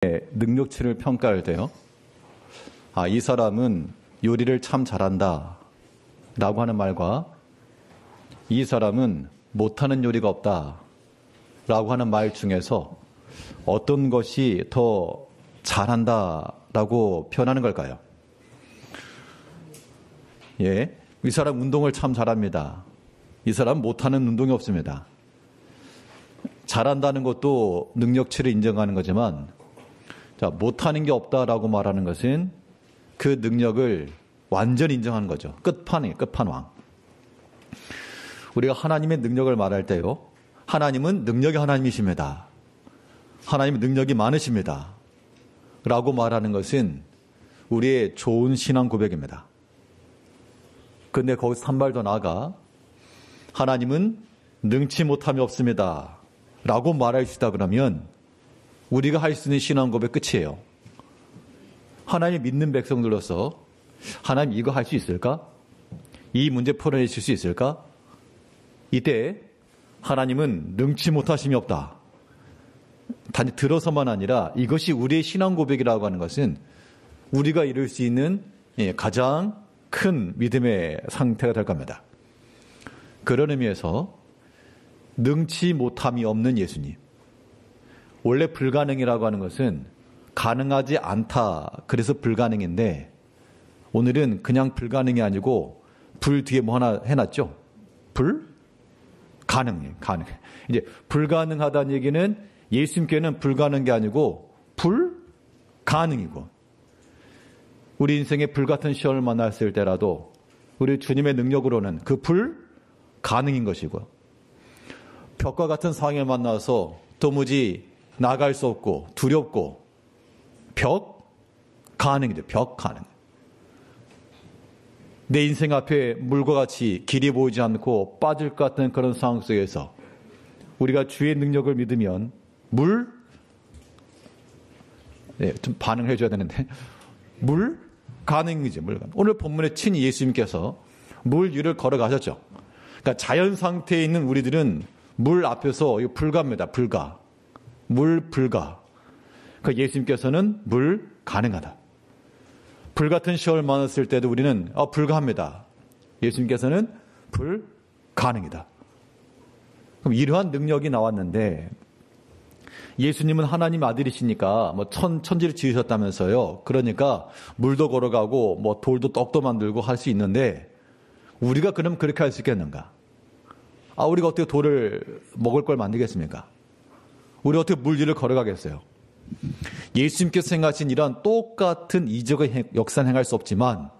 능력치를 평가할 때요. 이 사람은 요리를 참 잘한다 라고 하는 말과 이 사람은 못하는 요리가 없다 라고 하는 말 중에서 어떤 것이 더 잘한다 라고 표현하는 걸까요? 이 사람 운동을 참 잘합니다. 이 사람 못하는 운동이 없습니다. 잘한다는 것도 능력치를 인정하는 거지만 못하는 게 없다라고 말하는 것은 그 능력을 완전히 인정하는 거죠. 끝판이에요. 끝판왕. 우리가 하나님의 능력을 말할 때요. 하나님은 능력이 하나님이십니다. 하나님은 능력이 많으십니다. 라고 말하는 것은 우리의 좋은 신앙 고백입니다. 근데 거기서 한 발 더 나아가 하나님은 능치 못함이 없습니다. 라고 말할 수 있다 그러면 우리가 할 수 있는 신앙 고백 끝이에요. 하나님 믿는 백성들로서 하나님 이거 할 수 있을까? 이 문제 풀어내실 수 있을까? 이때 하나님은 능치 못하심이 없다. 단지 들어서만 아니라 이것이 우리의 신앙 고백이라고 하는 것은 우리가 이룰 수 있는 가장 큰 믿음의 상태가 될 겁니다. 그런 의미에서 능치 못함이 없는 예수님. 원래 불가능이라고 하는 것은 가능하지 않다. 그래서 불가능인데 오늘은 그냥 불가능이 아니고 불 뒤에 뭐 하나 해놨죠? 가능. 이제 불가능하다는 얘기는 예수님께는 불가능한 게 아니고 불가능이고 우리 인생에 불같은 시험을 만났을 때라도 우리 주님의 능력으로는 그 불가능인 것이고 벽과 같은 상황을 만나서 도무지 나갈 수 없고 두렵고 가능이죠. 가능. 내 인생 앞에 물과 같이 길이 보이지 않고 빠질 것 같은 그런 상황 속에서 우리가 주의 능력을 믿으면 좀 반응해 줘야 되는데 가능이죠. 오늘 본문에 친히 예수님께서 물 위를 걸어가셨죠. 그러니까 자연 상태에 있는 우리들은 물 앞에서 불가입니다. 불가. 그러니까 예수님께서는 가능하다. 불같은 시험을 만났을 때도 우리는 불가합니다. 예수님께서는 불가능이다. 그럼 이러한 능력이 나왔는데 예수님은 하나님 아들이시니까 천지를 지으셨다면서요. 그러니까 물도 걸어가고 돌도 떡도 만들고 할 수 있는데 우리가 그럼 그렇게 할 수 있겠는가? 우리가 어떻게 돌을 먹을 걸 만들겠습니까? 우리가 어떻게 물 위를 걸어가겠어요? 예수님께서 행하신 이러한 똑같은 이적의 역사는 행할 수 없지만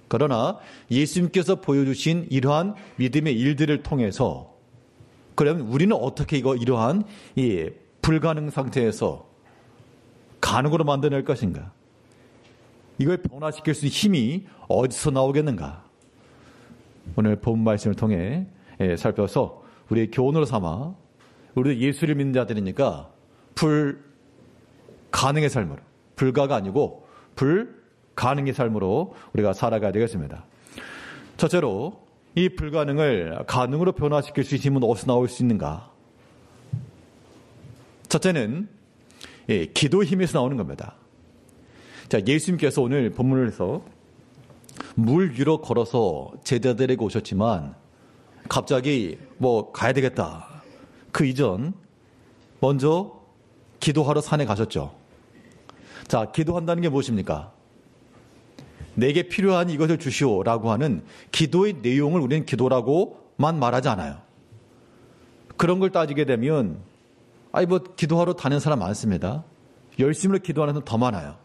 그러나 예수님께서 보여주신 이러한 믿음의 일들을 통해서 그러면 우리는 어떻게 이러한 이 불가능 상태에서 가능으로 만들어낼 것인가? 이걸 변화시킬 수 있는 힘이 어디서 나오겠는가? 오늘 본 말씀을 통해 살펴서 우리의 교훈으로 삼아 우리도 예수를 믿는 자들이니까 불가능의 삶으로 불가가 아니고 불가능의 삶으로 우리가 살아가야 되겠습니다. 첫째로 이 불가능을 가능으로 변화시킬 수 있는 힘은 어디서 나올 수 있는가? 첫째는 기도의 힘에서 나오는 겁니다. 자, 예수님께서 오늘 본문에서 물 위로 걸어서 제자들에게 오셨지만 갑자기 가야 되겠다. 그 이전 먼저 기도하러 산에 가셨죠. 자, 기도한다는 게 무엇입니까? 내게 필요한 이것을 주시오라고 하는 기도의 내용을 우리는 기도라고만 말하지 않아요. 그런 걸 따지게 되면 기도하러 다니는 사람 많습니다. 열심히 기도하는 사람 더 많아요.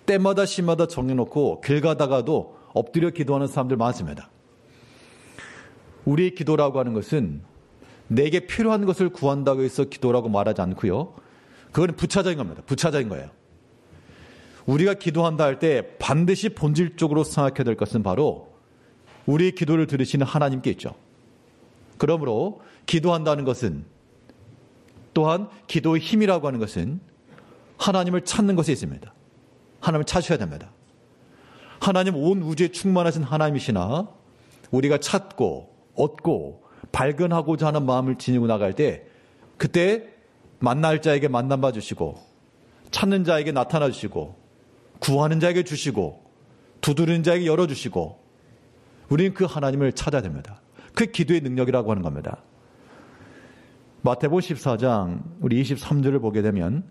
때마다 시마다 정해놓고 길 가다가도 엎드려 기도하는 사람들 많습니다. 우리의 기도라고 하는 것은 내게 필요한 것을 구한다고 해서 기도라고 말하지 않고요. 그건 부차적인 겁니다. 부차적인 거예요. 우리가 기도한다 할 때 반드시 본질적으로 생각해야 될 것은 바로 우리의 기도를 들으시는 하나님께 있죠. 그러므로 기도한다는 것은 또한 기도의 힘이라고 하는 것은 하나님을 찾는 것에 있습니다. 하나님을 찾으셔야 됩니다. 하나님 온 우주에 충만하신 하나님이시나 우리가 찾고 얻고 발견하고자 하는 마음을 지니고 나갈 때 그때 만날 자에게 만남 봐주시고 찾는 자에게 나타나 주시고 구하는 자에게 주시고 두드리는 자에게 열어주시고 우리는 그 하나님을 찾아야 됩니다. 그 기도의 능력이라고 하는 겁니다. 마태복음 14장 우리 23절을 보게 되면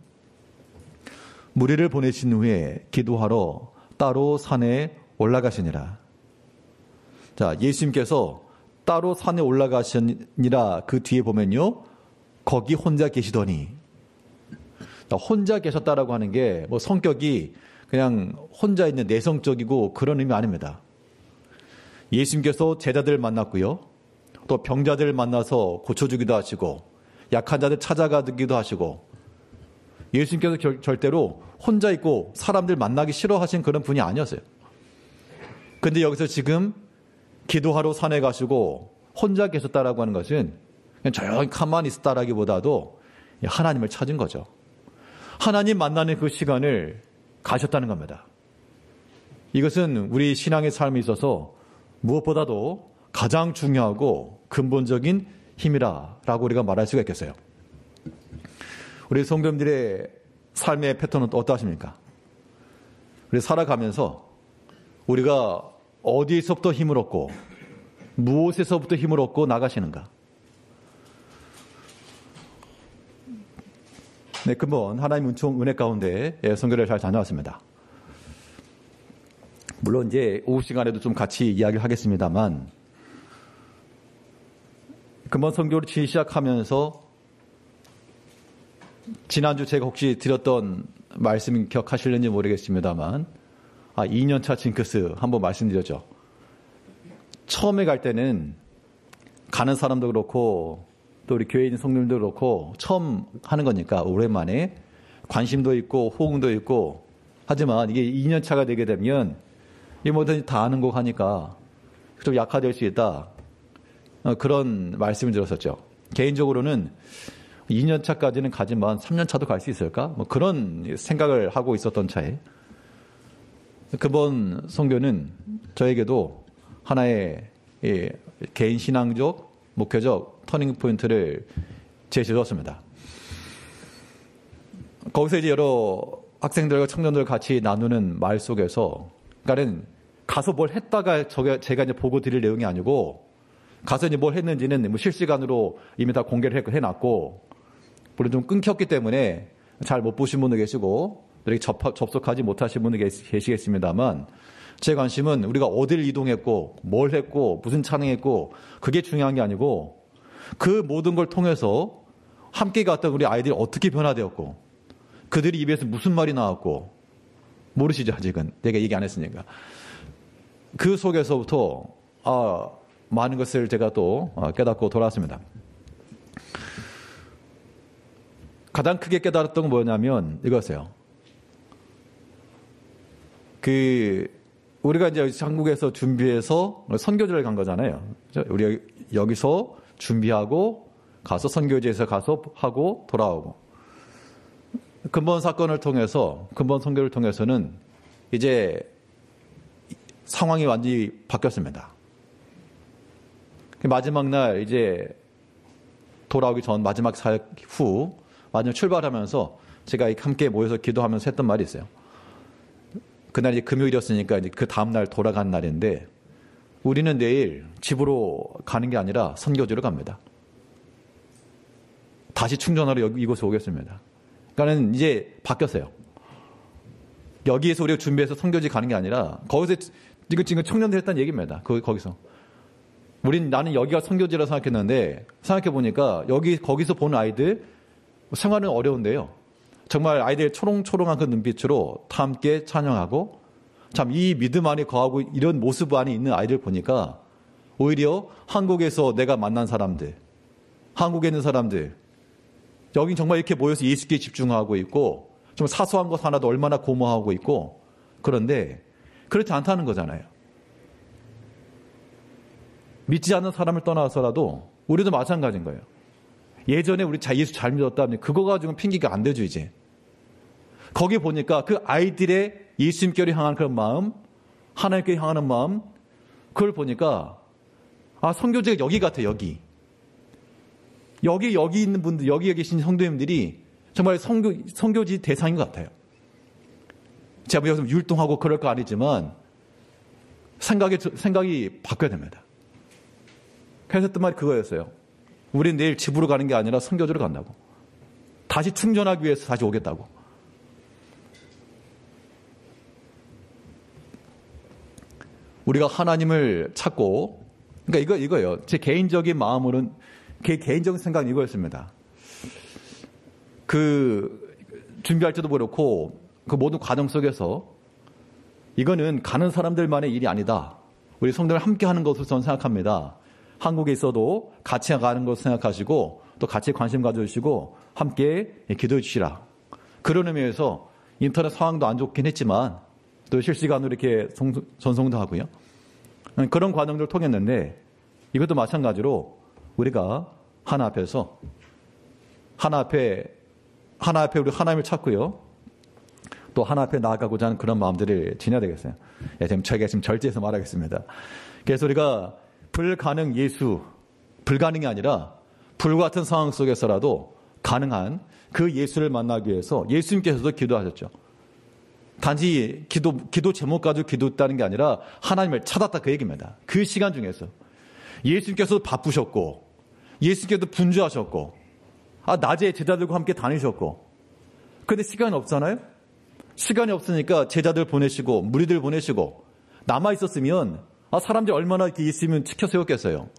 무리를 보내신 후에 기도하러 따로 산에 올라가시니라. 자, 예수님께서 따로 산에 올라가시니라 그 뒤에 보면요. 거기 혼자 계시더니. 혼자 계셨다라고 하는 게 뭐 성격이 그냥 혼자 있는 내성적이고 그런 의미 아닙니다. 예수님께서 제자들을 만났고요. 또 병자들을 만나서 고쳐주기도 하시고 약한 자들 찾아가기도 하시고 예수님께서 절대로 혼자 있고 사람들 만나기 싫어하신 그런 분이 아니었어요. 근데 여기서 지금 기도하러 산에 가시고 혼자 계셨다라고 하는 것은 그냥 조용히 가만히 있었다라기보다도 하나님을 찾은 거죠. 하나님 만나는 그 시간을 가셨다는 겁니다. 이것은 우리 신앙의 삶에 있어서 무엇보다도 가장 중요하고 근본적인 힘이라고 우리가 말할 수가 있겠어요. 우리 성도님들의 삶의 패턴은 어떠하십니까? 우리 살아가면서 우리가 어디에서부터 힘을 얻고 무엇에서부터 힘을 얻고 나가시는가? 네, 근본 하나님 은총 은혜 가운데 선교를 잘 다녀왔습니다. 물론 이제 오후 시간에도 좀 같이 이야기를 하겠습니다만 근본 선교를 시작하면서 지난주 제가 혹시 드렸던 말씀 기억하실는지 모르겠습니다만 2년차 징크스 한번 말씀드렸죠. 처음에 갈 때는 가는 사람도 그렇고 또 우리 교회 있는 성도님도 그렇고 처음 하는 거니까 오랜만에 관심도 있고 호응도 있고 하지만 이게 2년차가 되게 되면 이 뭐든지 다 아는 거 하니까 좀 약화될 수 있다. 그런 말씀을 드렸었죠. 개인적으로는 2년차까지는 가지만 3년차도 갈 수 있을까? 뭐 그런 생각을 하고 있었던 차에 그번 선교는 저에게도 하나의 개인 신앙적, 목회적 터닝 포인트를 제시해 줬습니다. 거기서 이제 여러 학생들과 청년들 같이 나누는 말 속에서, 그러니까는 가서 뭘 했다가 제가 이제 보고 드릴 내용이 아니고, 가서 이제 뭘 했는지는 뭐 실시간으로 이미 다 공개를 해놨고, 물론 좀 끊겼기 때문에 잘 못 보신 분도 계시고, 이렇게 접속하지 못하신 분도 계시겠습니다만, 제 관심은 우리가 어디를 이동했고, 뭘 했고, 무슨 찬양했고, 그게 중요한 게 아니고, 그 모든 걸 통해서 함께 갔던 우리 아이들이 어떻게 변화되었고, 그들이 입에서 무슨 말이 나왔고, 모르시죠, 아직은. 내가 얘기 안 했으니까. 그 속에서부터, 많은 것을 제가 또 깨닫고 돌아왔습니다. 가장 크게 깨달았던 건 뭐냐면 이거였어요. 우리가 이제 한국에서 준비해서 선교지를 간 거잖아요. 우리 여기서 준비하고 가서 선교지에서 가서 하고 돌아오고. 근본 사건을 통해서, 근본 선교를 통해서는 이제 상황이 완전히 바뀌었습니다. 마지막 날 이제 돌아오기 전 마지막 사역 후 마지막 출발하면서 제가 함께 모여서 기도하면서 했던 말이 있어요. 그날 이제 금요일이었으니까 이제 그 다음날 돌아간 날인데 우리는 내일 집으로 가는 게 아니라 선교지로 갑니다. 다시 충전하러 이곳에 오겠습니다. 그러니까는 이제 바뀌었어요. 여기에서 우리가 준비해서 선교지 가는 게 아니라 거기서 지금 청년들 했다는 얘기입니다. 거기서. 나는 여기가 선교지라고 생각했는데 생각해보니까 거기서 보는 아이들 생활은 어려운데요. 정말 아이들 초롱초롱한 그 눈빛으로 다 함께 찬양하고 참 이 믿음 안에 거하고 이런 모습 안에 있는 아이들 보니까 오히려 한국에서 내가 만난 사람들, 한국에 있는 사람들, 여긴 정말 이렇게 모여서 예수께 집중하고 있고 좀 사소한 것 하나도 얼마나 고마워하고 있고 그런데 그렇지 않다는 거잖아요. 믿지 않는 사람을 떠나서라도 우리도 마찬가지인 거예요. 예전에 우리 예수 잘 믿었다면 그거 가지고는 핑계가 안 되죠, 이제. 거기 보니까 그 아이들의 예수님께로 향한 그런 마음, 하나님께 향하는 마음, 그걸 보니까, 선교지가 여기 같아, 여기. 여기 있는 분들, 여기에 계신 성도님들이 정말 선교지 대상인 것 같아요. 제가 여기서 율동하고 그럴 거 아니지만 생각이 바뀌어야 됩니다. 그래서 했던 말이 그거였어요. 우린 내일 집으로 가는 게 아니라 선교지로 간다고. 다시 충전하기 위해서 다시 오겠다고. 우리가 하나님을 찾고, 그러니까 이거예요. 제 개인적인 마음으로는, 개인적인 생각은 이거였습니다. 준비할 때도 그렇고, 그 모든 과정 속에서, 이거는 가는 사람들만의 일이 아니다. 우리 성도를 함께 하는 것으로 저는 생각합니다. 한국에 있어도 같이 가는 것을 생각하시고, 또 같이 관심 가져주시고, 함께 기도해 주시라. 그런 의미에서 인터넷 상황도 안 좋긴 했지만, 또 실시간으로 이렇게 전송도 하고요. 그런 과정들을 통했는데 이것도 마찬가지로 우리가 하나 앞에 우리 하나님을 찾고요. 또 하나 앞에 나아가고자 하는 그런 마음들을 지녀야 되겠어요. 제가 지금 절제해서 말하겠습니다. 그래서 우리가 불가능이 아니라 불같은 상황 속에서라도 가능한 그 예수를 만나기 위해서 예수님께서도 기도하셨죠. 단지 기도 제목 가지고 기도했다는 게 아니라 하나님을 찾았다 그 얘기입니다. 그 시간 중에서 예수님께서도 바쁘셨고 예수님께서도 분주하셨고 낮에 제자들과 함께 다니셨고 그런데 시간이 없잖아요. 시간이 없으니까 제자들 보내시고 무리들 보내시고 남아있었으면 사람들이 얼마나 이렇게 예수님을 지켜 세웠겠어요.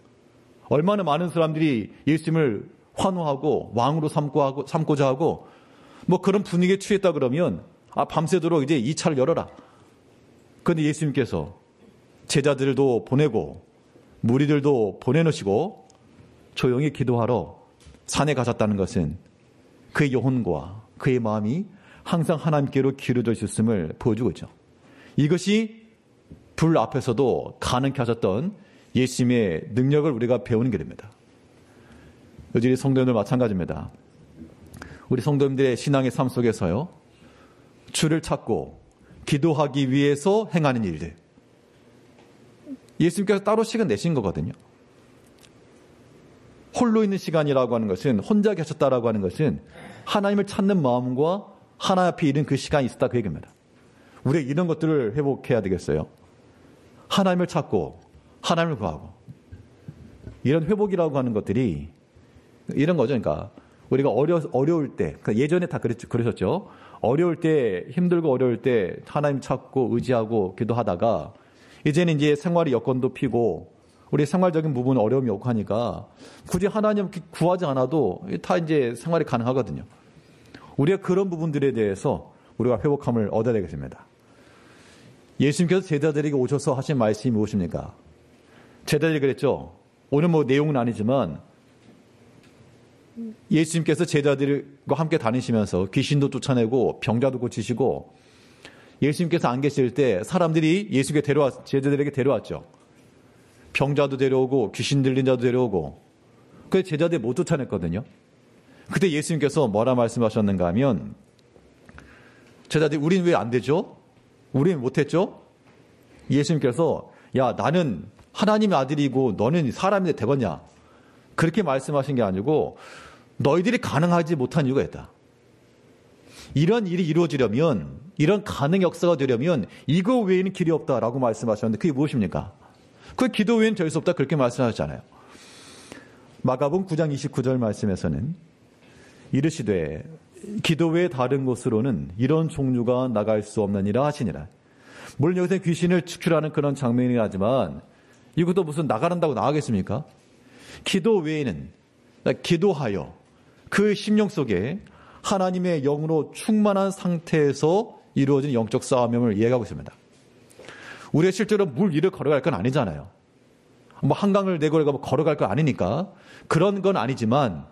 얼마나 많은 사람들이 예수님을 환호하고 왕으로 삼고자 하고 뭐 그런 분위기에 취했다 그러면 밤새도록 이제 이 차를 열어라. 그런데 예수님께서 제자들도 보내고 무리들도 보내놓으시고 조용히 기도하러 산에 가셨다는 것은 그의 영혼과 그의 마음이 항상 하나님께로 기울어져 있었음을 보여주고 있죠. 이것이 불 앞에서도 가능케 하셨던 예수님의 능력을 우리가 배우는 길입니다. 여전히 성도님들 마찬가지입니다. 우리 성도님들의 신앙의 삶 속에서요. 주를 찾고 기도하기 위해서 행하는 일들. 예수님께서 따로 시간 내신 거거든요. 홀로 있는 시간이라고 하는 것은 혼자 계셨다라고 하는 것은 하나님을 찾는 마음과 하나님 앞에 이른 그 시간이 있었다 그 얘기입니다. 우리가 이런 것들을 회복해야 되겠어요. 하나님을 찾고 하나님을 구하고 이런 회복이라고 하는 것들이 이런 거죠. 그러니까 우리가 어려울 때 그러니까 예전에 다 그러셨죠. 어려울 때 힘들고 어려울 때 하나님 찾고 의지하고 기도하다가 이제는 이제 생활의 여건도 피고 우리 생활적인 부분은 어려움이 없고 하니까 굳이 하나님 구하지 않아도 다 이제 생활이 가능하거든요. 우리가 그런 부분들에 대해서 우리가 회복함을 얻어야 되겠습니다. 예수님께서 제자들에게 오셔서 하신 말씀이 무엇입니까? 제자들이 그랬죠. 오늘 뭐 내용은 아니지만 예수님께서 제자들과 함께 다니시면서 귀신도 쫓아내고 병자도 고치시고 예수님께서 안 계실 때 사람들이 제자들에게 데려왔죠. 병자도 데려오고 귀신 들린 자도 데려오고 그래서 제자들이 못 쫓아냈거든요. 그때 예수님께서 뭐라 말씀하셨는가 하면 제자들이 우린 왜 안 되죠? 우린 못했죠? 예수님께서 야 나는 하나님의 아들이고 너는 사람인데 되겠냐? 그렇게 말씀하신 게 아니고 너희들이 가능하지 못한 이유가 있다. 이런 일이 이루어지려면 이런 가능 역사가 되려면 이거 외에는 길이 없다라고 말씀하셨는데 그게 무엇입니까? 그 기도 외에는 될 수 없다 그렇게 말씀하셨잖아요. 마가복음 9장 29절 말씀에서는 이르시되 기도 외에 다른 곳으로는 이런 종류가 나갈 수 없느니라 하시니라. 물론 여기서 귀신을 축출하는 그런 장면이긴 하지만 이것도 무슨 나가란다고 나가겠습니까? 기도 외에는 기도하여 그 심령 속에 하나님의 영으로 충만한 상태에서 이루어진 영적 싸움을 이해하고 있습니다. 우리가 실제로 물 위를 걸어갈 건 아니잖아요. 뭐 한강을 내걸어가면 걸어갈 건 아니니까 그런 건 아니지만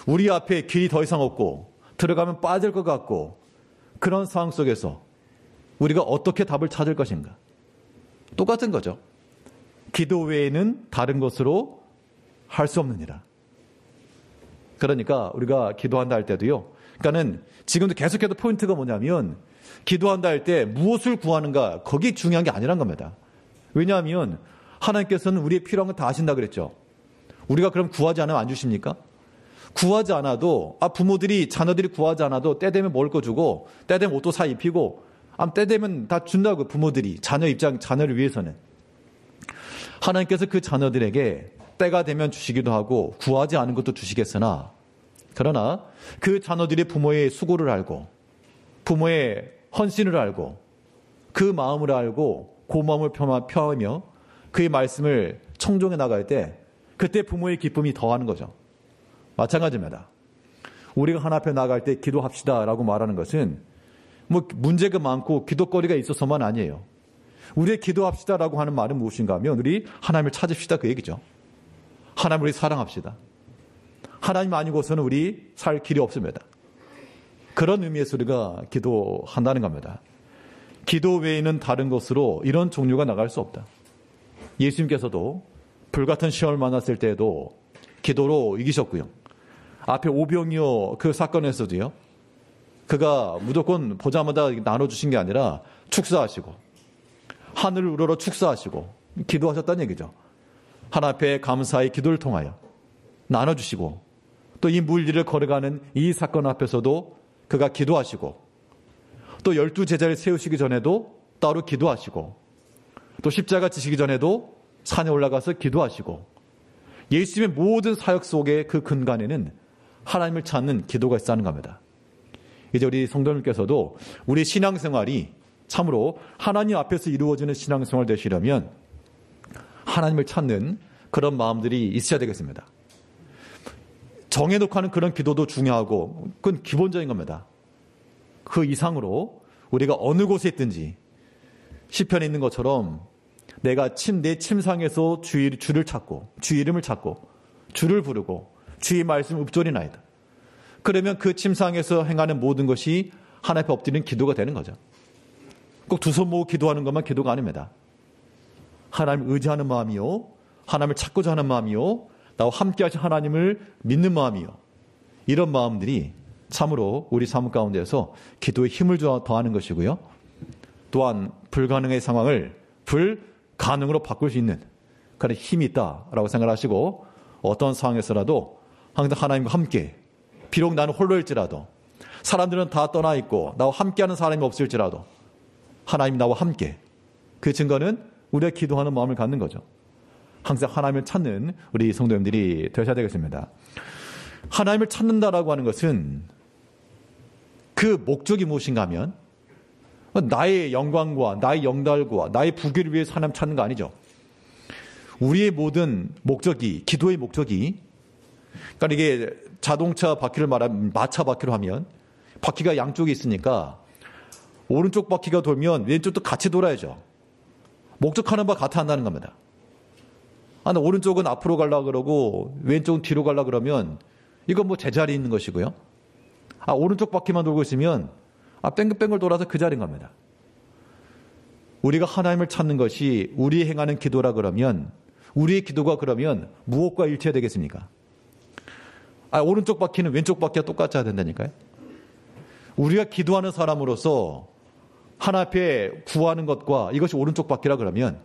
우리 앞에 길이 더 이상 없고 들어가면 빠질 것 같고 그런 상황 속에서 우리가 어떻게 답을 찾을 것인가? 똑같은 거죠. 기도 외에는 다른 것으로 할 수 없느니라. 그러니까 우리가 기도한다 할 때도요. 그러니까는 지금도 계속해서 포인트가 뭐냐면 기도한다 할 때 무엇을 구하는가 거기 중요한 게 아니란 겁니다. 왜냐하면 하나님께서는 우리의 필요한 건 다 아신다 그랬죠. 우리가 그럼 구하지 않으면 안 주십니까? 구하지 않아도, 부모들이, 자녀들이 구하지 않아도 때 되면 먹을 거 주고, 때 되면 옷도 사 입히고, 때 되면 다 준다고, 부모들이. 자녀를 위해서는. 하나님께서 그 자녀들에게 때가 되면 주시기도 하고, 구하지 않은 것도 주시겠으나, 그러나 그 자녀들이 부모의 수고를 알고, 부모의 헌신을 알고, 그 마음을 알고, 고마움을 표하며, 그의 말씀을 청종해 나갈 때, 그때 부모의 기쁨이 더하는 거죠. 마찬가지입니다. 우리가 하나님 앞에 나갈 때 기도합시다 라고 말하는 것은 문제가 많고 기도거리가 있어서만 아니에요. 우리의 기도합시다 라고 하는 말은 무엇인가 하면 우리 하나님을 찾읍시다 그 얘기죠. 하나님을 우리 사랑합시다. 하나님 아니고서는 우리 살 길이 없습니다. 그런 의미에서 우리가 기도한다는 겁니다. 기도 외에는 다른 것으로 이런 종류가 나갈 수 없다. 예수님께서도 불같은 시험을 만났을 때에도 기도로 이기셨고요. 앞에 오병이어 그 사건에서도요. 그가 무조건 보자마자 나눠주신 게 아니라 축사하시고 하늘을 우러러 축사하시고 기도하셨다는 얘기죠. 하나님 앞에 감사의 기도를 통하여 나눠주시고 또 이 물리를 걸어가는 이 사건 앞에서도 그가 기도하시고 또 12 제자를 세우시기 전에도 따로 기도하시고 또 십자가 지시기 전에도 산에 올라가서 기도하시고 예수님의 모든 사역 속의 그 근간에는 하나님을 찾는 기도가 있다는 겁니다. 이제 우리 성도님께서도 우리 신앙생활이 참으로 하나님 앞에서 이루어지는 신앙생활 되시려면 하나님을 찾는 그런 마음들이 있어야 되겠습니다. 정해놓고 하는 그런 기도도 중요하고 그건 기본적인 겁니다. 그 이상으로 우리가 어느 곳에 있든지 시편에 있는 것처럼 내가 내 침상에서 주를 찾고 주 이름을 찾고 주를 부르고 주의 말씀 읊조리나이다. 그러면 그 침상에서 행하는 모든 것이 하나님 앞에 엎드리는 기도가 되는 거죠. 꼭 두 손 모으고 기도하는 것만 기도가 아닙니다. 하나님을 의지하는 마음이요, 하나님을 찾고자 하는 마음이요, 나와 함께 하신 하나님을 믿는 마음이요, 이런 마음들이 참으로 우리 삶 가운데서 기도에 힘을 더하는 것이고요. 또한 불가능의 상황을 불가능으로 바꿀 수 있는 그런 힘이 있다라고 생각하시고 어떤 상황에서라도 항상 하나님과 함께, 비록 나는 홀로일지라도 사람들은 다 떠나 있고 나와 함께하는 사람이 없을지라도 하나님 나와 함께, 그 증거는 우리가 기도하는 마음을 갖는 거죠. 항상 하나님을 찾는 우리 성도님들이 되셔야 되겠습니다. 하나님을 찾는다라고 하는 것은 그 목적이 무엇인가 하면 나의 영광과 나의 영달과 나의 부귀를 위해서 하나님 찾는 거 아니죠. 우리의 모든 목적이, 기도의 목적이, 그러니까 이게 자동차 바퀴를 말하면 마차 바퀴로 하면 바퀴가 양쪽에 있으니까 오른쪽 바퀴가 돌면 왼쪽도 같이 돌아야죠. 목적하는 바 같아 한다는 겁니다. 오른쪽은 앞으로 가려고 그러고 왼쪽은 뒤로 가려고 그러면 이건 뭐 제자리에 있는 것이고요. 오른쪽 바퀴만 돌고 있으면 뺑글뺑글 돌아서 그 자리인 겁니다. 우리가 하나님을 찾는 것이 우리 행하는 기도라 그러면 우리의 기도가 그러면 무엇과 일치해야 되겠습니까? 오른쪽 바퀴는 왼쪽 바퀴와 똑같이 해야 된다니까요. 우리가 기도하는 사람으로서 하나님 앞에 구하는 것과 이것이 오른쪽 바퀴라 그러면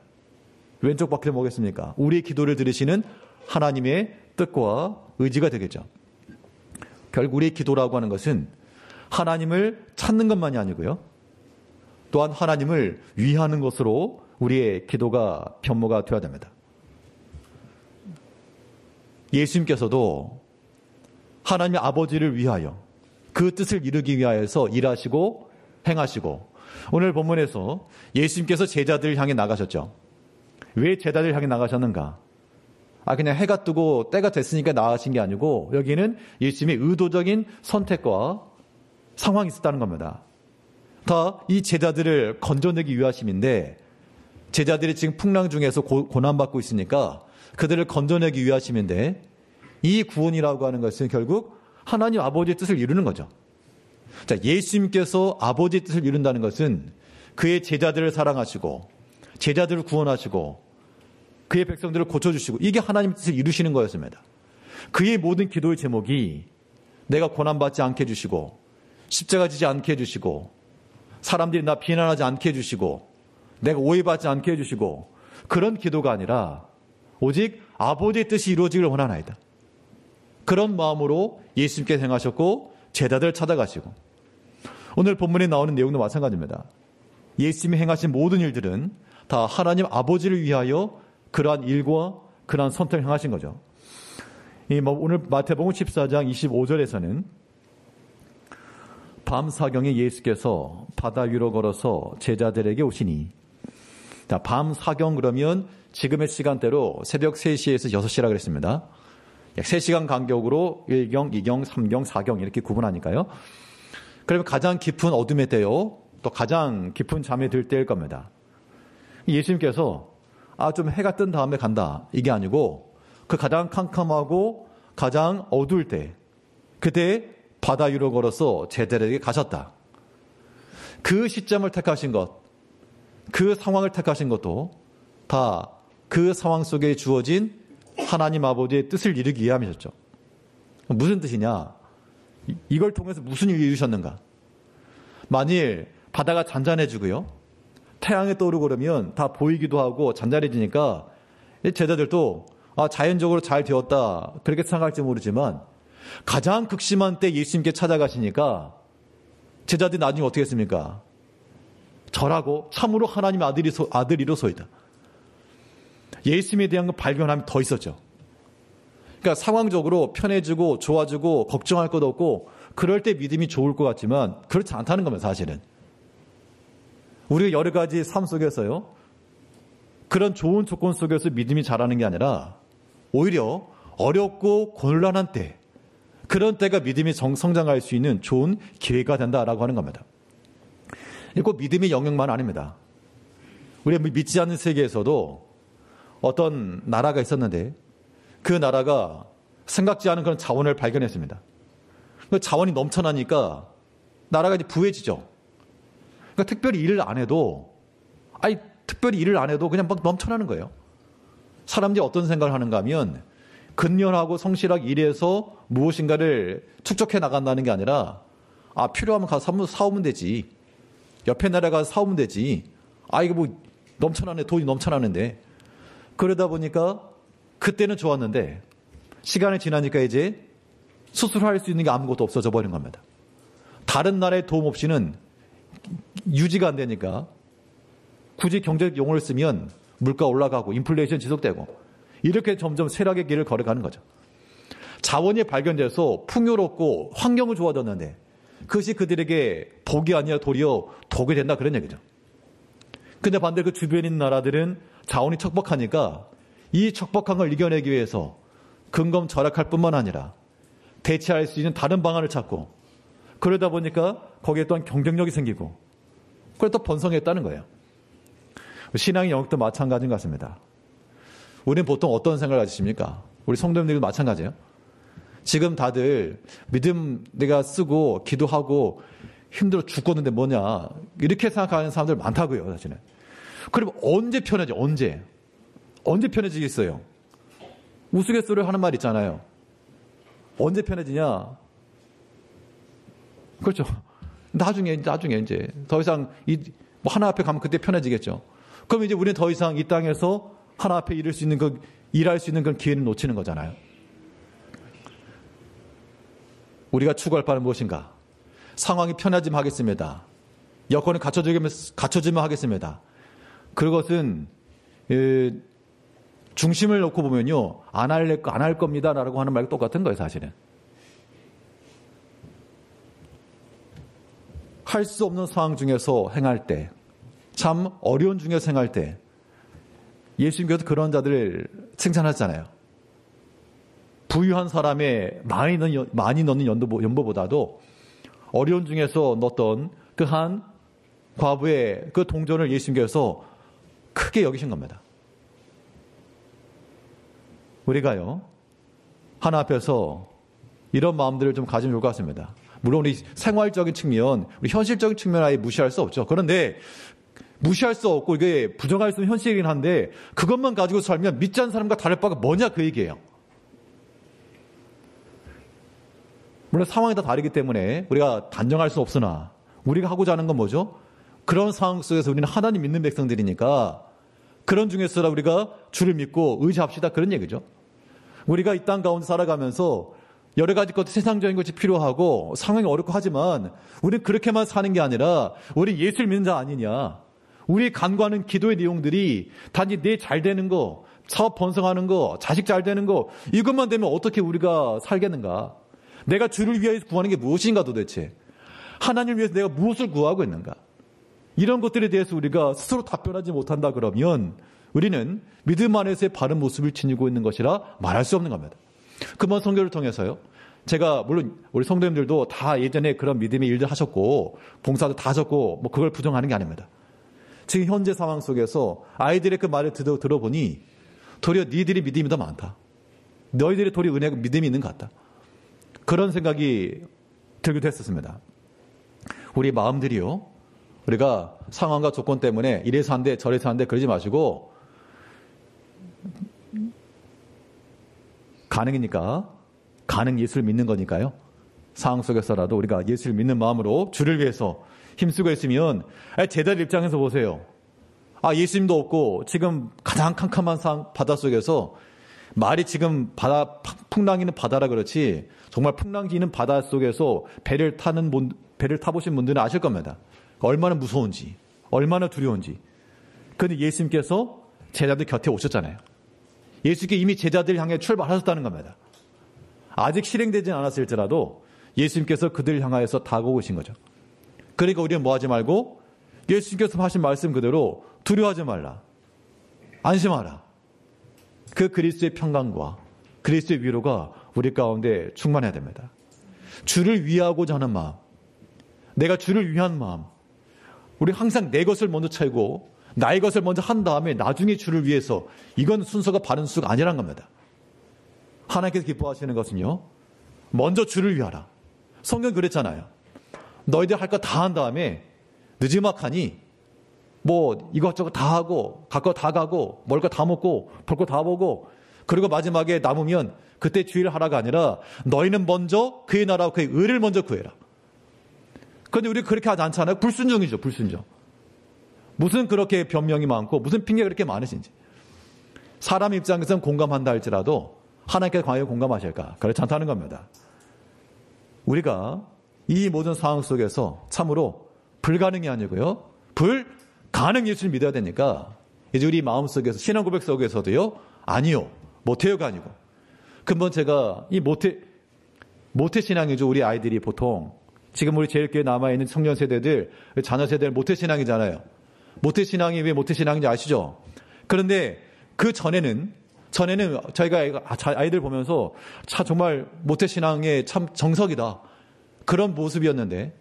왼쪽 바퀴는 뭐겠습니까? 우리의 기도를 들으시는 하나님의 뜻과 의지가 되겠죠. 결국 우리의 기도라고 하는 것은 하나님을 찾는 것만이 아니고요. 또한 하나님을 위하는 것으로 우리의 기도가 변모가 되어야 됩니다. 예수님께서도 하나님의 아버지를 위하여 그 뜻을 이루기 위하여서 일하시고 행하시고, 오늘 본문에서 예수님께서 제자들을 향해 나가셨죠. 왜 제자들을 향해 나가셨는가? 그냥 해가 뜨고 때가 됐으니까 나가신 게 아니고 여기는 예수님의 의도적인 선택과 상황이 있었다는 겁니다. 다 이 제자들을 건져내기 위하심인데, 제자들이 지금 풍랑 중에서 고난받고 있으니까 그들을 건져내기 위하심인데, 이 구원이라고 하는 것은 결국 하나님 아버지의 뜻을 이루는 거죠. 자, 예수님께서 아버지의 뜻을 이룬다는 것은 그의 제자들을 사랑하시고 제자들을 구원하시고 그의 백성들을 고쳐주시고, 이게 하나님의 뜻을 이루시는 거였습니다. 그의 모든 기도의 제목이 내가 고난받지 않게 해주시고 십자가 지지 않게 해주시고 사람들이 나 비난하지 않게 해주시고 내가 오해받지 않게 해주시고, 그런 기도가 아니라 오직 아버지의 뜻이 이루어지기를 원하나이다. 그런 마음으로 예수님께서 행하셨고 제자들을 찾아가시고, 오늘 본문에 나오는 내용도 마찬가지입니다. 예수님이 행하신 모든 일들은 다 하나님 아버지를 위하여 그러한 일과 그러한 선택을 행하신 거죠. 오늘 마태복음 14장 25절에서는 밤 사경에 예수께서 바다 위로 걸어서 제자들에게 오시니, 자, 밤 사경 그러면 지금의 시간대로 새벽 3시에서 6시라 그랬습니다. 3시간 간격으로 1경, 2경, 3경, 4경 이렇게 구분하니까요. 그러면 가장 깊은 어둠의 때요, 또 가장 깊은 잠에 들 때일 겁니다. 예수님께서 좀 해가 뜬 다음에 간다, 이게 아니고 그 가장 캄캄하고 가장 어두울 때, 그때 바다 위로 걸어서 제자들에게 가셨다. 그 시점을 택하신 것, 그 상황을 택하신 것도 다 그 상황 속에 주어진 하나님 아버지의 뜻을 이루기 위함이셨죠. 무슨 뜻이냐? 이걸 통해서 무슨 일을 이루셨는가? 만일 바다가 잔잔해지고요, 태양이 떠오르고 그러면 다 보이기도 하고 잔잔해지니까 제자들도 자연적으로 잘 되었다 그렇게 생각할지 모르지만, 가장 극심한 때 예수님께 찾아가시니까 제자들이 나중에 어떻게 했습니까? 절하고 참으로 하나님의 아들이로소이다. 예수님에 대한 발견함이 더 있었죠. 그러니까 상황적으로 편해지고 좋아지고 걱정할 것 없고 그럴 때 믿음이 좋을 것 같지만 그렇지 않다는 겁니다, 사실은. 우리가 여러 가지 삶 속에서요, 그런 좋은 조건 속에서 믿음이 자라는 게 아니라 오히려 어렵고 곤란한 때, 그런 때가 믿음이 성장할 수 있는 좋은 기회가 된다라고 하는 겁니다. 꼭 믿음의 영역만 아닙니다. 우리가 믿지 않는 세계에서도 어떤 나라가 있었는데 그 나라가 생각지 않은 그런 자원을 발견했습니다. 그 자원이 넘쳐나니까 나라가 이제 부해지죠. 그러니까 특별히 일을 안 해도 그냥 막 넘쳐나는 거예요. 사람들이 어떤 생각을 하는가 하면 근면하고 성실하게 일해서 무엇인가를 축적해 나간다는 게 아니라 필요하면 가서 사오면 되지. 옆에 나라 가서 사오면 되지. 이거 뭐 넘쳐나네, 돈이 넘쳐나는데. 그러다 보니까 그때는 좋았는데 시간이 지나니까 이제 스스로 할 수 있는 게 아무것도 없어져 버린 겁니다. 다른 나라의 도움 없이는 유지가 안 되니까 굳이 경제적 용어를 쓰면 물가 올라가고 인플레이션 지속되고 이렇게 점점 쇠락의 길을 걸어가는 거죠. 자원이 발견돼서 풍요롭고 환경은 좋아졌는데 그것이 그들에게 복이 아니라 도리어 독이 된다, 그런 얘기죠. 근데 반대로 그 주변에 있는 나라들은 자원이 척박하니까 이 척박한 걸 이겨내기 위해서 근검 절약할 뿐만 아니라 대체할 수 있는 다른 방안을 찾고, 그러다 보니까 거기에 또한 경쟁력이 생기고 그래서 또 번성했다는 거예요. 신앙의 영역도 마찬가지인 것 같습니다. 우리는 보통 어떤 생각을 가지십니까? 우리 성도님들도 마찬가지예요. 지금 다들 믿음 내가 쓰고 기도하고 힘들어 죽겠는데 뭐냐, 이렇게 생각하는 사람들 많다고요, 사실은. 그럼 언제 편해져? 언제 편해지겠어요? 우스갯소리를 하는 말 있잖아요. 언제 편해지냐? 그렇죠. 나중에 이제 더 이상 뭐 하나 앞에 가면 그때 편해지겠죠. 그럼 이제 우리는 더 이상 이 땅에서 하나 앞에 일할 수 있는 그런 기회는 놓치는 거잖아요. 우리가 추구할 바는 무엇인가? 상황이 편해지면 하겠습니다. 여건이 갖춰지면 하겠습니다. 그것은 중심을 놓고 보면요, 안 할 겁니다라고 하는 말과 똑같은 거예요, 사실은. 할 수 없는 상황 중에서 행할 때, 참 어려운 중에서 행할 때 예수님께서 그런 자들을 칭찬하잖아요. 부유한 사람의 많이 넣는 연보보다도 어려운 중에서 넣었던 그 한 과부의 그 동전을 예수님께서 크게 여기신 겁니다. 우리가요, 하나 앞에서 이런 마음들을 좀 가지면 좋을 것 같습니다. 물론 우리 생활적인 측면, 우리 현실적인 측면 아예 무시할 수 없죠. 그런데 무시할 수 없고 이게 부정할 수 있는 현실이긴 한데 그것만 가지고 살면 믿지 않는 사람과 다를 바가 뭐냐, 그 얘기예요. 물론 상황이 다 다르기 때문에 우리가 단정할 수 없으나 우리가 하고자 하는 건 뭐죠? 그런 상황 속에서 우리는 하나님 믿는 백성들이니까 그런 중에서라 우리가 주를 믿고 의지합시다, 그런 얘기죠. 우리가 이 땅 가운데 살아가면서 여러 가지 것도 세상적인 것이 필요하고 상황이 어렵고 하지만 우리는 그렇게만 사는 게 아니라 우리 예수를 믿는 자 아니냐. 우리 간구하는 기도의 내용들이 단지 내 잘 되는 거, 사업 번성하는 거, 자식 잘 되는 거 이것만 되면 어떻게 우리가 살겠는가. 내가 주를 위하여 구하는 게 무엇인가 도대체. 하나님을 위해서 내가 무엇을 구하고 있는가. 이런 것들에 대해서 우리가 스스로 답변하지 못한다 그러면 우리는 믿음 안에서의 바른 모습을 지니고 있는 것이라 말할 수 없는 겁니다. 금번 선교를 통해서요. 제가 물론 우리 성도님들도 다 예전에 그런 믿음의 일들 하셨고 봉사도 다 하셨고 뭐 그걸 부정하는 게 아닙니다. 지금 현재 상황 속에서 아이들의 그 말을 들어보니 도리어 니들이 믿음이 더 많다. 너희들이 도리어 은혜가 믿음이 있는 것 같다. 그런 생각이 들기도 했었습니다. 우리 마음들이요. 우리가 상황과 조건 때문에 이래서 안 돼 저래서 안 돼 그러지 마시고 가능이니까 가능 예수를 믿는 거니까요. 상황 속에서라도 우리가 예수를 믿는 마음으로 주를 위해서 힘쓰고 있으면 제자들 입장에서 보세요. 예수님도 없고 지금 가장 캄캄한 바닷속에서 말이 지금 풍랑이 있는 바다라 그렇지 정말 풍랑이 있는 바닷속에서 배를 타보신 분들은 아실 겁니다. 얼마나 무서운지 얼마나 두려운지. 그런데 예수님께서 제자들 곁에 오셨잖아요. 예수님께 이미 제자들 향해 출발하셨다는 겁니다. 아직 실행되지 않았을지라도 예수님께서 그들을 향하여서 다가오신 거죠. 그러니까 우리는 뭐 하지 말고 예수님께서 하신 말씀 그대로 두려워하지 말라. 안심하라. 그 그리스도의 평강과 그리스도의 위로가 우리 가운데 충만해야 됩니다. 주를 위하고자 하는 마음, 내가 주를 위한 마음, 우리 항상 내 것을 먼저 채우고 나의 것을 먼저 한 다음에 나중에 주를 위해서 이건 순서가 바른 수가 아니란 겁니다. 하나님께서 기뻐하시는 것은요. 먼저 주를 위하라. 성경 그랬잖아요. 너희들 할 거 다 한 다음에 늦지막하니 뭐 이것저것 다 하고 갈 거 다 가고 먹을 거 다 먹고 볼 거 다 보고 그리고 마지막에 남으면 그때 주의를 하라가 아니라 너희는 먼저 그의 나라와 그의 의를 먼저 구해라. 그런데 우리 그렇게 하지 않잖아요. 불순종이죠. 불순종. 무슨 그렇게 변명이 많고 무슨 핑계가 그렇게 많으신지. 사람 입장에서는 공감한다 할지라도 하나님께서 과연 공감하실까? 그렇지 않다는 겁니다. 우리가 이 모든 상황 속에서 참으로 불가능이 아니고요. 불가능 예수를 믿어야 되니까 이제 우리 마음속에서 신앙 고백 속에서도요. 아니요. 못해요가 아니고. 근본 제가 이 모태 신앙이죠. 우리 아이들이 보통 지금 우리 제일교회 남아있는 청년 세대들 자녀 세대는 모태 신앙이잖아요. 모태 신앙이 왜 모태 신앙인지 아시죠? 그런데 그 전에는 저희가 아이들 보면서 정말 모태 신앙의 참 정석이다. 그런 모습이었는데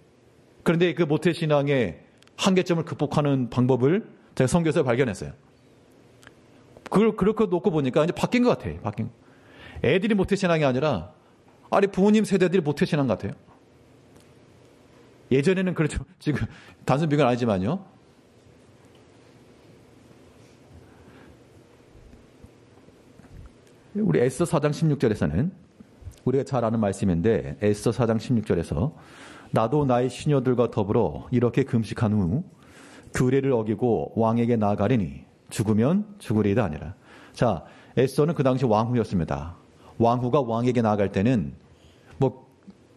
그런데 그 모태 신앙의 한계점을 극복하는 방법을 제가 성경에서 발견했어요. 그걸 그렇게 놓고 보니까 이제 바뀐 것 같아요. 애들이 모태 신앙이 아니라 부모님 세대들이 모태 신앙 같아요. 예전에는 그렇죠. 지금 단순 비교는 아니지만요. 우리 에스더 4장 16절에서는 우리가 잘 아는 말씀인데 에스더 4장 16절에서 나도 나의 시녀들과 더불어 이렇게 금식한 후 규례를 어기고 왕에게 나아가리니 죽으면 죽으리이다 아니라. 자, 에스더는 그 당시 왕후였습니다. 왕후가 왕에게 나아갈 때는 뭐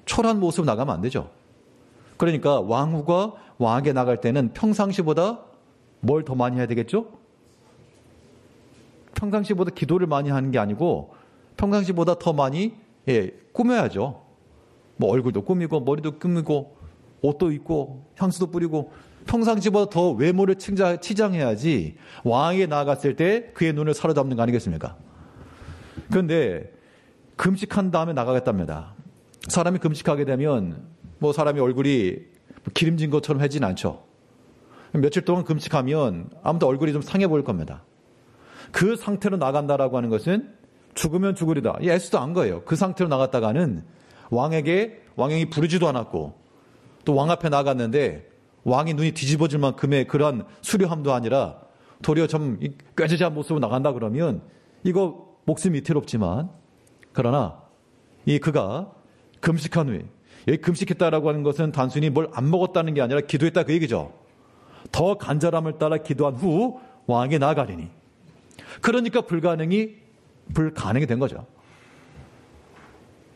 초라한 모습으로 나가면 안 되죠. 그러니까 왕후가 왕에게 나갈 때는 평상시보다 뭘 더 많이 해야 되겠죠? 평상시보다 기도를 많이 하는 게 아니고 평상시보다 더 많이 꾸며야죠. 뭐 얼굴도 꾸미고 머리도 꾸미고 옷도 입고 향수도 뿌리고 평상시보다 더 외모를 치장해야지 왕에게 나아갔을 때 그의 눈을 사로잡는 거 아니겠습니까? 그런데 금식한 다음에 나가겠답니다. 사람이 금식하게 되면 뭐 사람이 얼굴이 기름진 것처럼 해지는 않죠. 며칠 동안 금식하면 아무튼 얼굴이 좀 상해 보일 겁니다. 그 상태로 나간다라고 하는 것은 죽으면 죽으리다. 에스도 안 거예요. 그 상태로 나갔다가는 왕이 부르지도 않았고 또 왕 앞에 나갔는데 왕이 눈이 뒤집어질 만큼의 그러한 수려함도 아니라 도리어 좀 꾀지지한 모습으로 나간다 그러면 이거 목숨이 위태롭지만 그러나 그가 금식한 후에 여기 금식했다라고 하는 것은 단순히 뭘 안 먹었다는 게 아니라 기도했다 그 얘기죠. 더 간절함을 따라 기도한 후 왕에게 나아가리니. 그러니까 불가능이 된 거죠.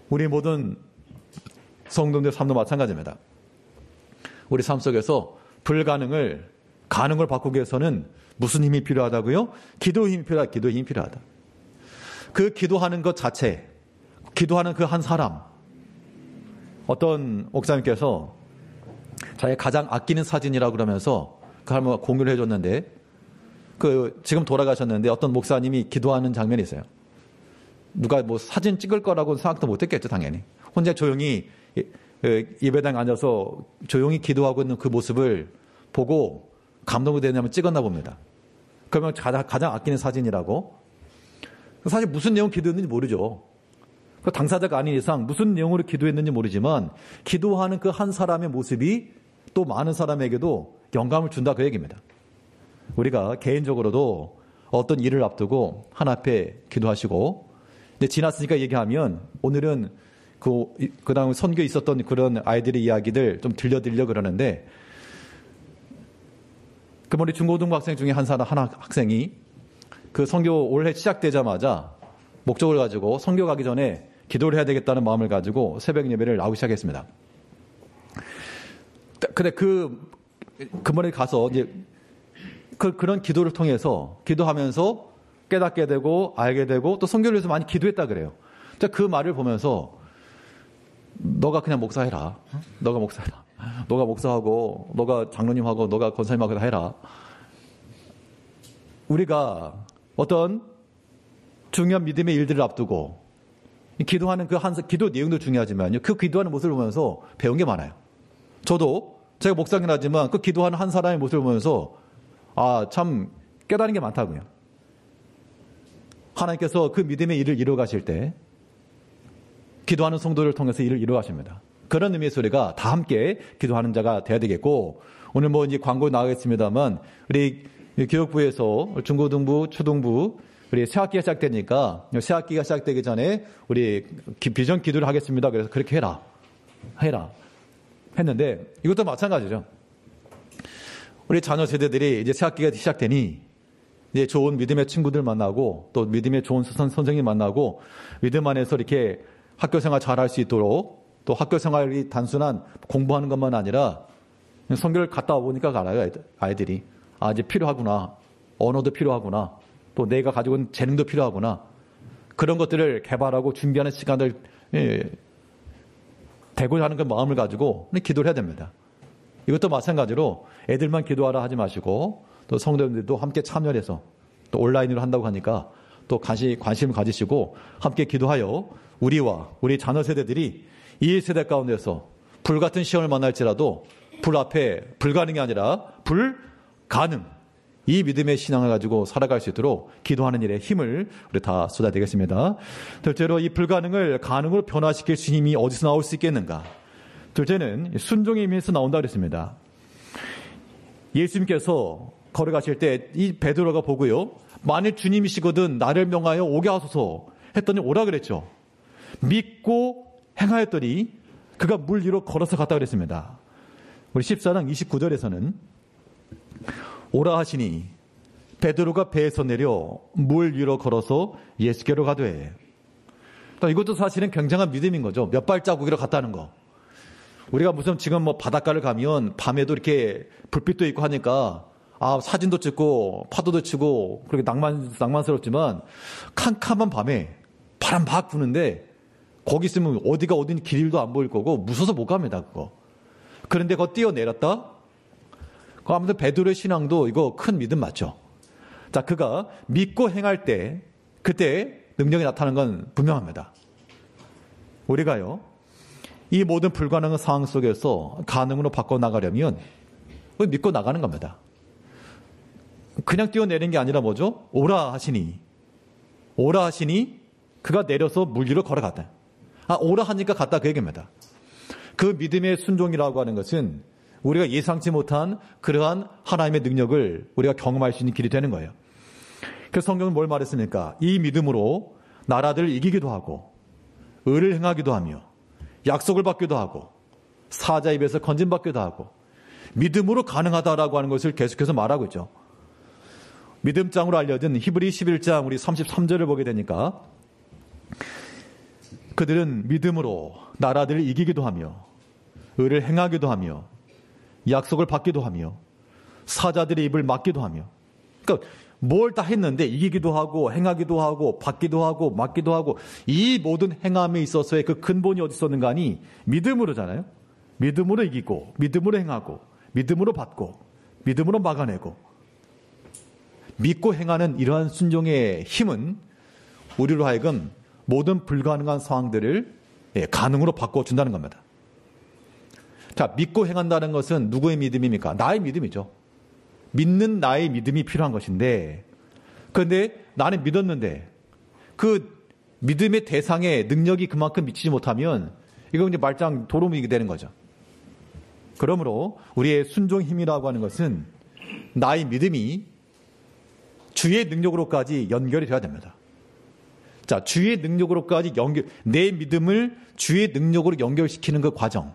우리 모든 성도들 삶도 마찬가지입니다. 우리 삶 속에서 불가능을 가능을 바꾸기 위해서는 무슨 힘이 필요하다고요? 기도 힘이 필요하다. 기도 힘이 필요하다. 그 기도하는 것 자체, 기도하는 그 한 사람. 어떤 목사님께서 자기 가장 아끼는 사진이라고 그러면서 그 할머니가 공유를 해줬는데, 지금 돌아가셨는데 어떤 목사님이 기도하는 장면이 있어요. 누가 뭐 사진 찍을 거라고 생각도 못 했겠죠, 당연히. 혼자 조용히 예배당에 앉아서 조용히 기도하고 있는 그 모습을 보고 감동이 되냐면 찍었나 봅니다. 그러면 가장 아끼는 사진이라고. 사실 무슨 내용 기도했는지 모르죠. 그 당사자가 아닌 이상 무슨 내용으로 기도했는지 모르지만 기도하는 그 한 사람의 모습이 또 많은 사람에게도 영감을 준다, 그 얘기입니다. 우리가 개인적으로도 어떤 일을 앞두고 하나님 앞에 기도하시고, 근데 지났으니까 얘기하면 오늘은 그 다음 선교에 있었던 그런 아이들의 이야기들 좀 들려드리려고 그러는데, 그 우리 중고등부 학생 중에 한 학생이 그 선교 올해 시작되자마자 목적을 가지고 선교 가기 전에 기도를 해야 되겠다는 마음을 가지고 새벽 예배를 나오기 시작했습니다. 근데 그번에 가서 이제 그런 기도를 통해서 기도하면서 깨닫게 되고 알게 되고 또 선교를 위해서 많이 기도했다 그래요. 그 말을 보면서 너가 그냥 목사해라. 너가 목사해라. 너가 목사하고 너가 장로님하고 너가 권사님하고 다 해라. 우리가 어떤 중요한 믿음의 일들을 앞두고 기도하는 기도 내용도 중요하지만요, 그 기도하는 모습을 보면서 배운 게 많아요. 저도 제가 목사긴 하지만 그 기도하는 한 사람의 모습을 보면서 참 깨달은 게 많다고요. 하나님께서 그 믿음의 일을 이루어 가실 때 기도하는 성도를 통해서 일을 이루어 가십니다. 그런 의미에서 우리가 다 함께 기도하는 자가 돼야 되겠고, 오늘 뭐 이제 광고 나가겠습니다만 우리 교육부에서 중고등부, 초등부 우리 새학기가 시작되니까 새학기가 시작되기 전에 우리 비전 기도를 하겠습니다. 그래서 그렇게 해라 했는데, 이것도 마찬가지죠. 우리 자녀 세대들이 이제 새학기가 시작되니 이제 좋은 믿음의 친구들 만나고 또 믿음의 좋은 선생님 만나고 믿음 안에서 이렇게 학교 생활 잘할 수 있도록, 또 학교 생활이 단순한 공부하는 것만 아니라 선교를 갔다 와보니까 알아요. 아이들이 이제 필요하구나, 언어도 필요하구나, 또 내가 가지고 있는 재능도 필요하구나, 그런 것들을 개발하고 준비하는 시간을 되고자 하는 그 마음을 가지고 기도를 해야 됩니다. 이것도 마찬가지로 애들만 기도하라 하지 마시고 또 성도님들도 함께 참여해서, 또 온라인으로 한다고 하니까 또 관심을 가지시고 함께 기도하여 우리와 우리 자녀 세대들이 이 세대 가운데서 불같은 시험을 만날지라도 불 앞에 불가능이 아니라 불가능, 이 믿음의 신앙을 가지고 살아갈 수 있도록 기도하는 일에 힘을 우리 다 쏟아내겠습니다. 둘째로, 이 불가능을 가능으로 변화시킬 수 힘이 어디서 나올 수 있겠는가? 둘째는 순종의 힘에서 나온다고 그랬습니다. 예수님께서 걸어가실 때 이 베드로가 보고요, 만일 주님이시거든 나를 명하여 오게 하소서 했더니 오라 그랬죠. 믿고 행하였더니 그가 물 위로 걸어서 갔다 그랬습니다. 우리 14장 29절에서는 오라 하시니 베드로가 배에서 내려 물 위로 걸어서 예수께로 가되. 이것도 사실은 굉장한 믿음인 거죠. 몇 발자국으로 갔다는 거. 우리가 무슨 지금 뭐 바닷가를 가면 밤에도 이렇게 불빛도 있고 하니까 사진도 찍고 파도도 치고 그렇게 낭만스럽지만, 캄캄한 밤에 바람 막 부는데 거기 있으면 어디가 어딘지 길도 안 보일 거고 무서워서 못 갑니다, 그거. 그런데 그거 뛰어내렸다? 아무튼 베드로의 신앙도 이거 큰 믿음 맞죠? 자, 그가 믿고 행할 때 그때 능력이 나타나는 건 분명합니다. 우리가요, 이 모든 불가능한 상황 속에서 가능으로 바꿔나가려면 믿고 나가는 겁니다. 그냥 뛰어내리는 게 아니라 뭐죠? 오라 하시니 그가 내려서 물 위로 걸어갔다. 오라 하니까 갔다, 그 얘기입니다. 그 믿음의 순종이라고 하는 것은 우리가 예상치 못한 그러한 하나님의 능력을 우리가 경험할 수 있는 길이 되는 거예요. 그래서 성경은 뭘 말했습니까? 이 믿음으로 나라들을 이기기도 하고 의를 행하기도 하며 약속을 받기도 하고 사자 입에서 건진받기도 하고 믿음으로 가능하다라고 하는 것을 계속해서 말하고 있죠. 믿음장으로 알려진 히브리 11장 우리 33절을 보게 되니까 그들은 믿음으로 나라들을 이기기도 하며 의를 행하기도 하며 약속을 받기도 하며 사자들의 입을 막기도 하며, 그러니까 뭘 다 했는데 이기기도 하고 행하기도 하고 받기도 하고 막기도 하고, 이 모든 행함에 있어서의 그 근본이 어디 있었는가 하니 믿음으로잖아요. 믿음으로 이기고 믿음으로 행하고 믿음으로 받고 믿음으로 막아내고, 믿고 행하는 이러한 순종의 힘은 우리로 하여금 모든 불가능한 상황들을 가능으로 바꿔준다는 겁니다. 자, 믿고 행한다는 것은 누구의 믿음입니까? 나의 믿음이죠. 믿는 나의 믿음이 필요한 것인데, 그런데 나는 믿었는데 그 믿음의 대상의 능력이 그만큼 미치지 못하면 이건 이제 말짱 도루묵이 되는 거죠. 그러므로 우리의 순종 힘이라고 하는 것은 나의 믿음이 주의 능력으로까지 연결이 되어야 됩니다. 자, 주의 능력으로까지 내 믿음을 주의 능력으로 연결시키는 그 과정,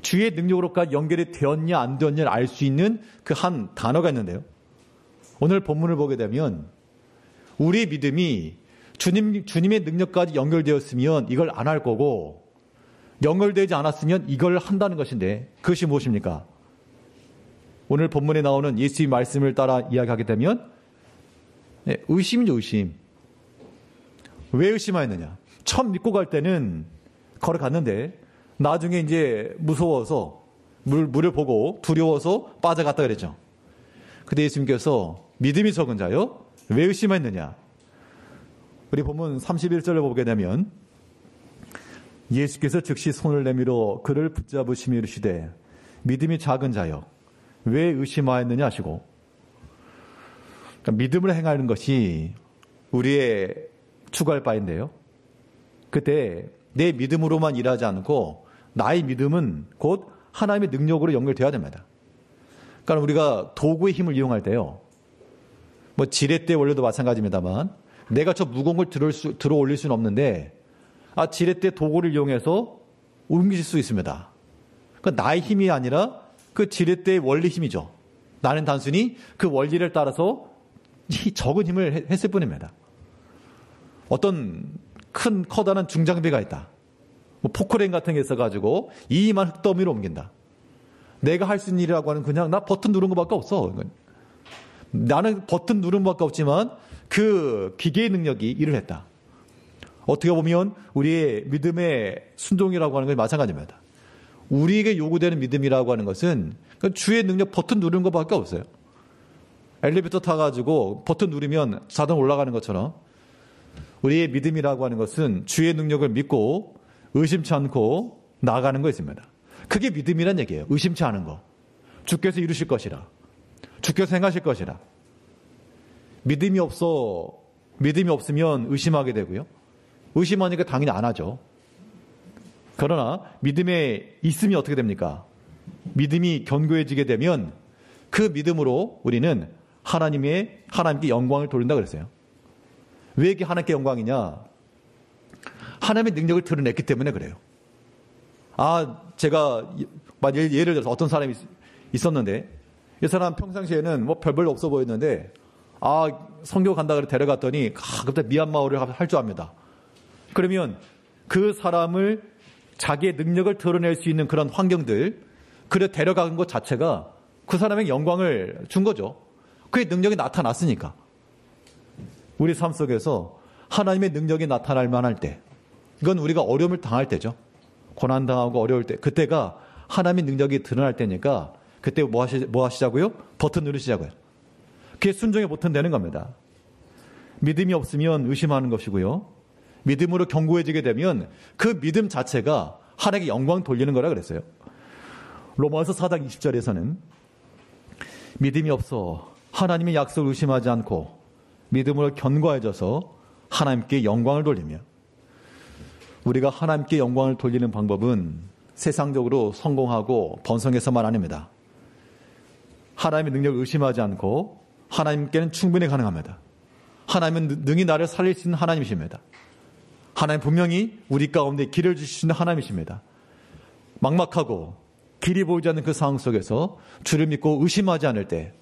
주의 능력으로까지 연결이 되었냐 안 되었냐를 알 수 있는 그 한 단어가 있는데요. 오늘 본문을 보게 되면 우리의 믿음이 주님의 능력까지 연결되었으면 이걸 안 할 거고, 연결되지 않았으면 이걸 한다는 것인데, 그것이 무엇입니까? 오늘 본문에 나오는 예수의 말씀을 따라 이야기하게 되면 의심이죠, 의심. 왜 의심하였느냐? 처음 믿고 갈 때는 걸어갔는데 나중에 이제 무서워서 물을 보고 두려워서 빠져갔다 그랬죠. 그때 예수님께서 믿음이 적은 자요, 왜 의심했느냐? 우리 본문 31절을 보게 되면 예수께서 즉시 손을 내밀어 그를 붙잡으시며 이르시되 믿음이 작은 자요, 왜 의심하였느냐 하시고, 그러니까 믿음을 행하는 것이 우리의 추구할 바인데요. 그때 내 믿음으로만 일하지 않고 나의 믿음은 곧 하나님의 능력으로 연결되어야 됩니다. 그러니까 우리가 도구의 힘을 이용할 때요, 뭐 지렛대 원리도 마찬가지입니다만 내가 저 무거운 걸 들어 올릴 수는 없는데 지렛대 도구를 이용해서 옮길 수 있습니다. 그러니까 나의 힘이 아니라 그 지렛대의 원리 힘이죠. 나는 단순히 그 원리를 따라서 적은 힘을 했을 뿐입니다. 어떤 커다란 중장비가 있다. 뭐 포크레인 같은 게 있어가지고 이만 흙더미로 옮긴다. 내가 할 수 있는 일이라고 하는 그냥 나 버튼 누른 것밖에 없어. 나는 버튼 누른 것밖에 없지만 그 기계의 능력이 일을 했다. 어떻게 보면 우리의 믿음의 순종이라고 하는 것이 마찬가지입니다. 우리에게 요구되는 믿음이라고 하는 것은 주의 능력 버튼 누르는 것밖에 없어요. 엘리베이터 타가지고 버튼 누르면 자동 올라가는 것처럼 우리의 믿음이라고 하는 것은 주의 능력을 믿고 의심치 않고 나아가는 거 있습니다. 그게 믿음이란 얘기예요. 의심치 않은 거. 주께서 이루실 것이라. 주께서 행하실 것이라. 믿음이 없으면 의심하게 되고요. 의심하니까 당연히 안 하죠. 그러나 믿음에 있음이 어떻게 됩니까? 믿음이 견고해지게 되면 그 믿음으로 우리는 하나님께 영광을 돌린다 그랬어요. 왜 이게 하나님께 영광이냐? 하나님의 능력을 드러냈기 때문에 그래요. 제가 예를 들어서 어떤 사람이 있었는데 이 사람 평상시에는 뭐 별로 없어 보였는데 성교 간다 그래 데려갔더니 갑자기 미얀마어를 할 줄 압니다. 그러면 그 사람을 자기의 능력을 드러낼 수 있는 그런 환경들, 그래 데려간 것 자체가 그 사람에게 영광을 준 거죠. 그의 능력이 나타났으니까. 우리 삶 속에서 하나님의 능력이 나타날 만할 때, 이건 우리가 어려움을 당할 때죠. 고난당하고 어려울 때, 그때가 하나님의 능력이 드러날 때니까 그때 뭐 하시자고요? 버튼 누르시자고요. 그게 순종의 버튼 되는 겁니다. 믿음이 없으면 의심하는 것이고요. 믿음으로 견고해지게 되면 그 믿음 자체가 하나님께 영광 돌리는 거라 그랬어요. 로마서 4장 20절에서는 믿음이 없어 하나님의 약속을 의심하지 않고 믿음으로 견고해져서 하나님께 영광을 돌리며, 우리가 하나님께 영광을 돌리는 방법은 세상적으로 성공하고 번성해서만 아닙니다. 하나님의 능력을 의심하지 않고 하나님께는 충분히 가능합니다. 하나님은 능히 나를 살릴 수 있는 하나님이십니다. 하나님 분명히 우리 가운데 길을 주실 수 있는 하나님이십니다. 막막하고 길이 보이지 않는 그 상황 속에서 주를 믿고 의심하지 않을 때,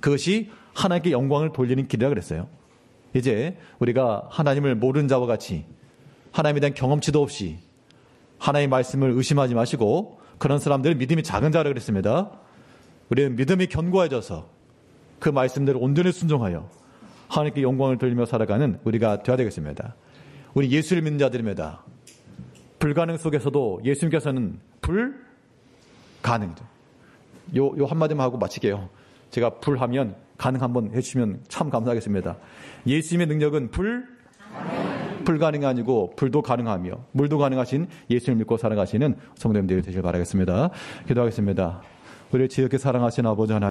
그것이 하나님께 영광을 돌리는 길이라 그랬어요. 이제 우리가 하나님을 모르는 자와 같이 하나님에 대한 경험치도 없이 하나님의 말씀을 의심하지 마시고 그런 사람들은 믿음이 작은 자라고 그랬습니다. 우리는 믿음이 견고해져서 그 말씀대로 온전히 순종하여 하나님께 영광을 돌리며 살아가는 우리가 되어야 되겠습니다. 우리 예수를 믿는 자들입니다. 불가능 속에서도 예수님께서는 불가능이죠. 요 한마디만 하고 마칠게요. 제가 불하면 가능 한번 해주시면 참 감사하겠습니다. 예수님의 능력은 불가능이 아니고 불도 가능하며 물도 가능하신 예수님을 믿고 살아가시는 성도님들이 되시길 바라겠습니다. 기도하겠습니다. 우리를 지극히 사랑하신 아버지 하나님,